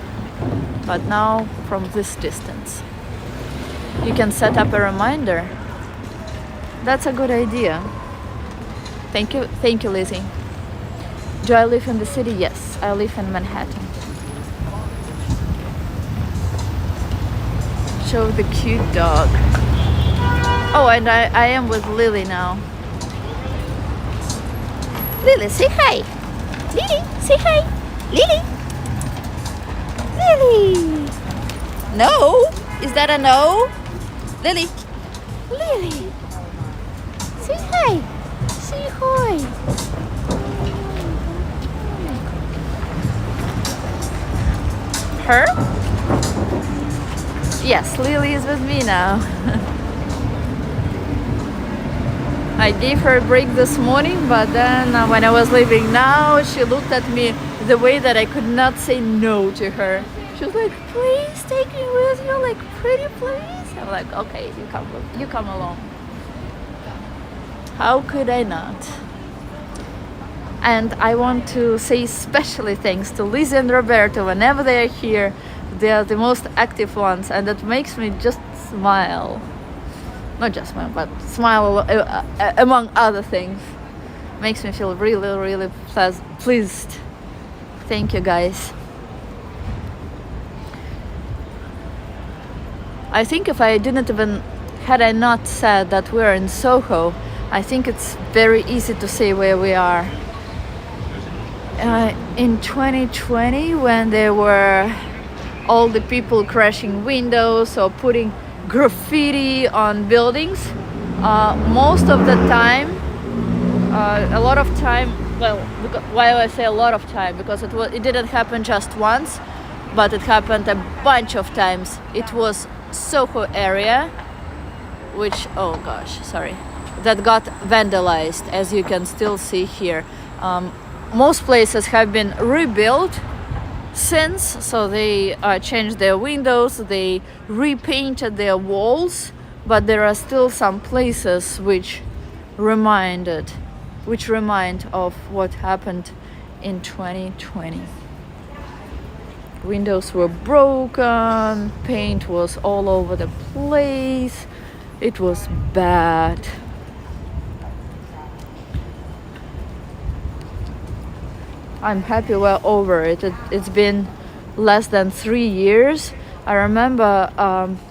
But now from this distance. You can set up a reminder. That's a good idea. Thank you, Lizzie. Do I live in the city? Yes, I live in Manhattan. Show the cute dog. Oh, and I am with Lily now. Lily, say hi. Lily, say hi. Lily. Lily. No? Is that a no? Lily. Lily. Say hi. Say hi. Her? Yes, Lily is with me now. I gave her a break this morning, but then when I was leaving now, she looked at me the way that I could not say no to her. She was like, please take me with you, like, pretty please. I'm like, okay, you come along. How could I not? And I want to say especially thanks to Lizzie and Roberto. Whenever they are here, they are the most active ones, and that makes me just smile. Not just smile, but smile among other things. Makes me feel really, really pleased. Thank you, guys. I think if I didn't even, had I not said that we're in SoHo, I think it's very easy to say where we are. In 2020, when there were all the people crashing windows or putting graffiti on buildings, most of the time, a lot of time, well, why I say a lot of time, because it didn't happen just once, but it happened a bunch of times. It was SoHo area, which, oh gosh, sorry, that got vandalized, as you can still see here. Most places have been rebuilt since, so they changed their windows, they repainted their walls, but there are still some places which remind of what happened in 2020. Windows were broken, paint was all over the place. It was bad. I'm happy we're over it. It's been less than 3 years. I remember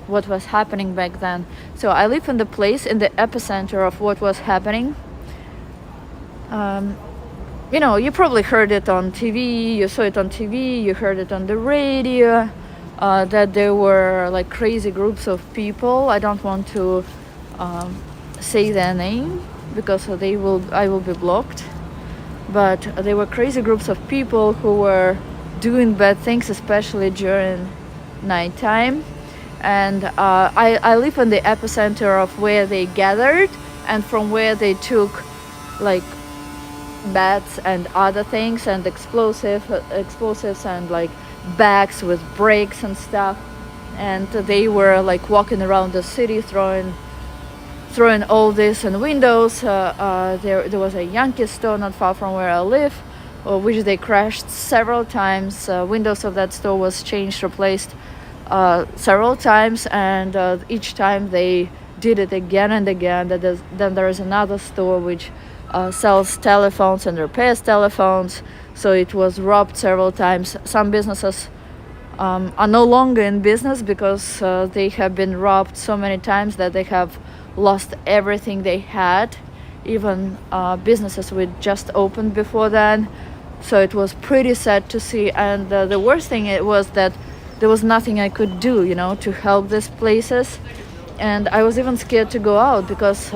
what was happening back then. So I live in the place, in the epicenter of what was happening. You know, you probably heard it on TV, you saw it on TV, you heard it on the radio, that there were like crazy groups of people. I don't want to say their name because I will be blocked. But there were crazy groups of people who were doing bad things, especially during nighttime. And I live in the epicenter of where they gathered and from where they took like bats and other things and explosives and like bags with bricks and stuff. And they were like walking around the city throwing all this in windows. There was a Yankee store not far from where I live, which they crashed several times. Windows of that store was changed, replaced several times, and each time they did it again and again. Then there is another store which sells telephones and repairs telephones, so it was robbed several times. Some businesses are no longer in business because they have been robbed so many times that they have lost everything they had. even businesses which just opened before then. So it was pretty sad to see. And the worst thing it was that there was nothing I could do, you know, to help these places. And I was even scared to go out because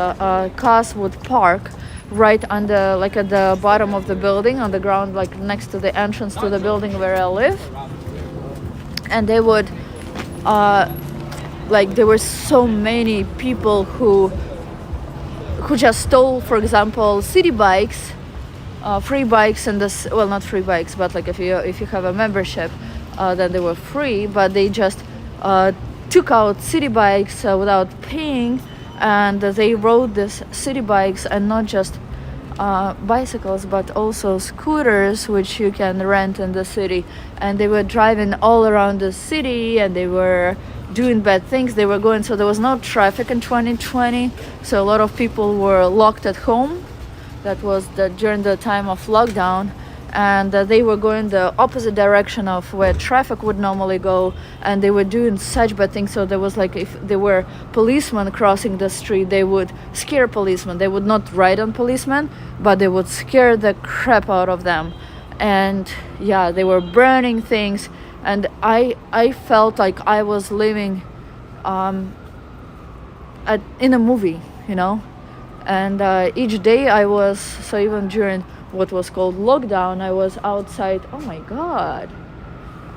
cars would park right under, like at the bottom of the building, on the ground, like next to the entrance to the building where I live. And they would, like, there were so many people who just stole, for example, city bikes, free bikes, and this, well, not free bikes, but like if you have a membership, then they were free, but they just took out city bikes without paying, and they rode these city bikes, and not just bicycles but also scooters which you can rent in the city, and they were driving all around the city, and they were doing bad things. They were going, so there was no traffic in 2020, so a lot of people were locked at home. That was during the time of lockdown, and they were going the opposite direction of where traffic would normally go, and they were doing such bad things. So there was, like, if there were policemen crossing the street, they would scare policemen. They would not ride on policemen, but they would scare the crap out of them. And yeah, they were burning things, and I felt like I was living in a movie, you know. And each day I was, so even during what was called lockdown, I was outside. Oh my god,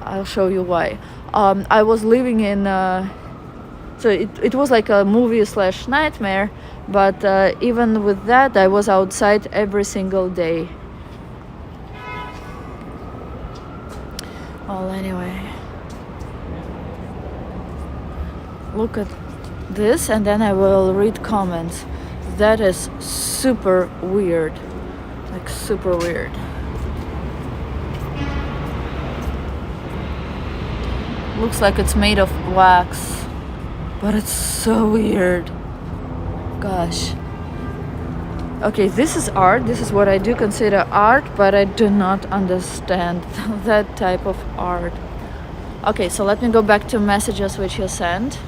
I'll show you why. I was living in so it was like a movie / nightmare, but even with that I was outside every single day. Well, anyway, look at this, and then I will read comments. That is super weird. Like, super weird. Looks like it's made of wax, but it's so weird. Gosh. Okay, this is art. This is what I do consider art, but I do not understand that type of art. Okay, so let me go back to messages which you sent.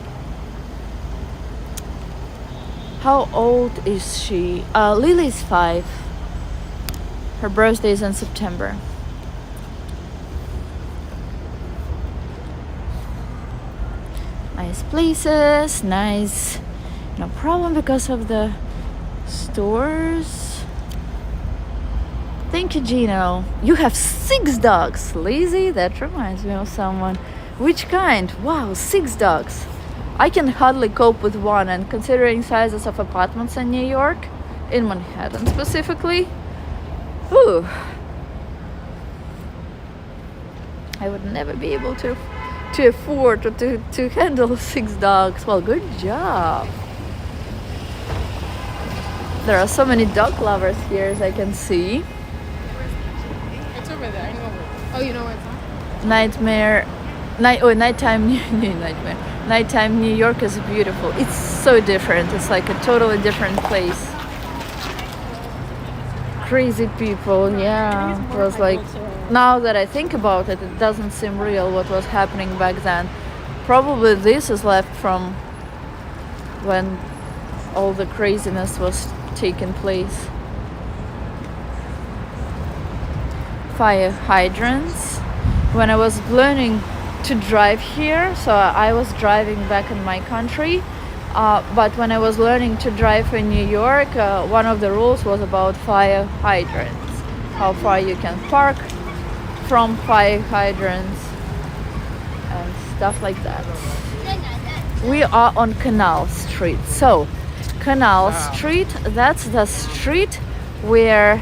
How old is she? Lily's 5. Her birthday is in September. Nice places, nice. No problem because of the stores. Thank you, Gino. You have 6 dogs. Lazy? That reminds me of someone. Which kind? Wow, 6 dogs. I can hardly cope with one, and considering sizes of apartments in New York, in Manhattan specifically, ooh, I would never be able to afford to handle 6 dogs. Well, good job. There are so many dog lovers here, as I can see. It's over there. I know where. Oh, you know where it's at? Nighttime nightmare. Nighttime New York is beautiful. It's so different. It's like a totally different place. Crazy people, yeah. It was like, now that I think about it, it doesn't seem real what was happening back then. Probably this is left from when all the craziness was taking place. Fire hydrants. When I was learning to drive here, so I was driving back in my country, but when I was learning to drive in New York, one of the rules was about fire hydrants, how far you can park from fire hydrants and stuff like that. We are on Canal Street. So Canal Street, that's the street where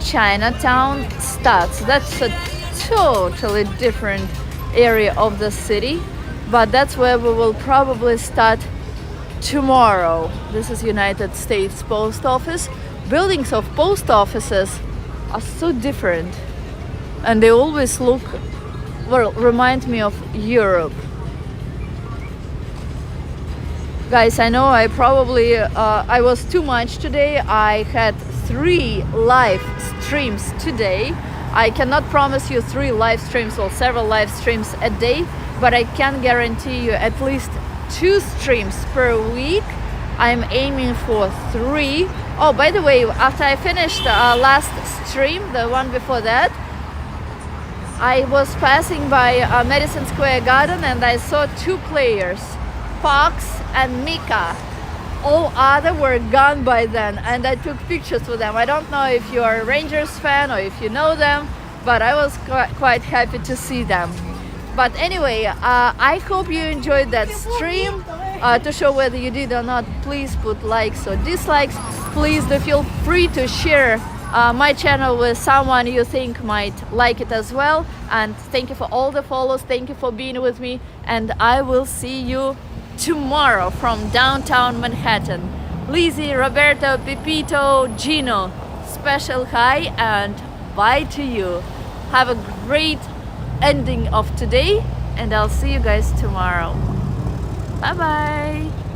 Chinatown starts. That's a totally different area of the city, but that's where we will probably start tomorrow. This is United States Post Office. Buildings of post offices are so different, and they always look, well, remind me of Europe. Guys, I know I probably I was too much today. I had 3 live streams today. I cannot promise you 3 live streams or several live streams a day, but I can guarantee you at least 2 streams per week, I'm aiming for 3. Oh, by the way, after I finished last stream, the one before that, I was passing by Madison Square Garden and I saw 2 players, Fox and Mika. All other were gone by then, and I took pictures with them. I don't know if you're a Rangers fan or if you know them, but I was quite happy to see them. But anyway, I hope you enjoyed that stream. To show whether you did or not, please put likes or dislikes. Please do feel free to share my channel with someone you think might like it as well. And thank you for all the follows. Thank you for being with me. And I will see you tomorrow from downtown Manhattan. Lizzie, Roberto, Pepito, Gino, special hi and bye to you. Have a great ending of today, and I'll see you guys tomorrow. Bye bye.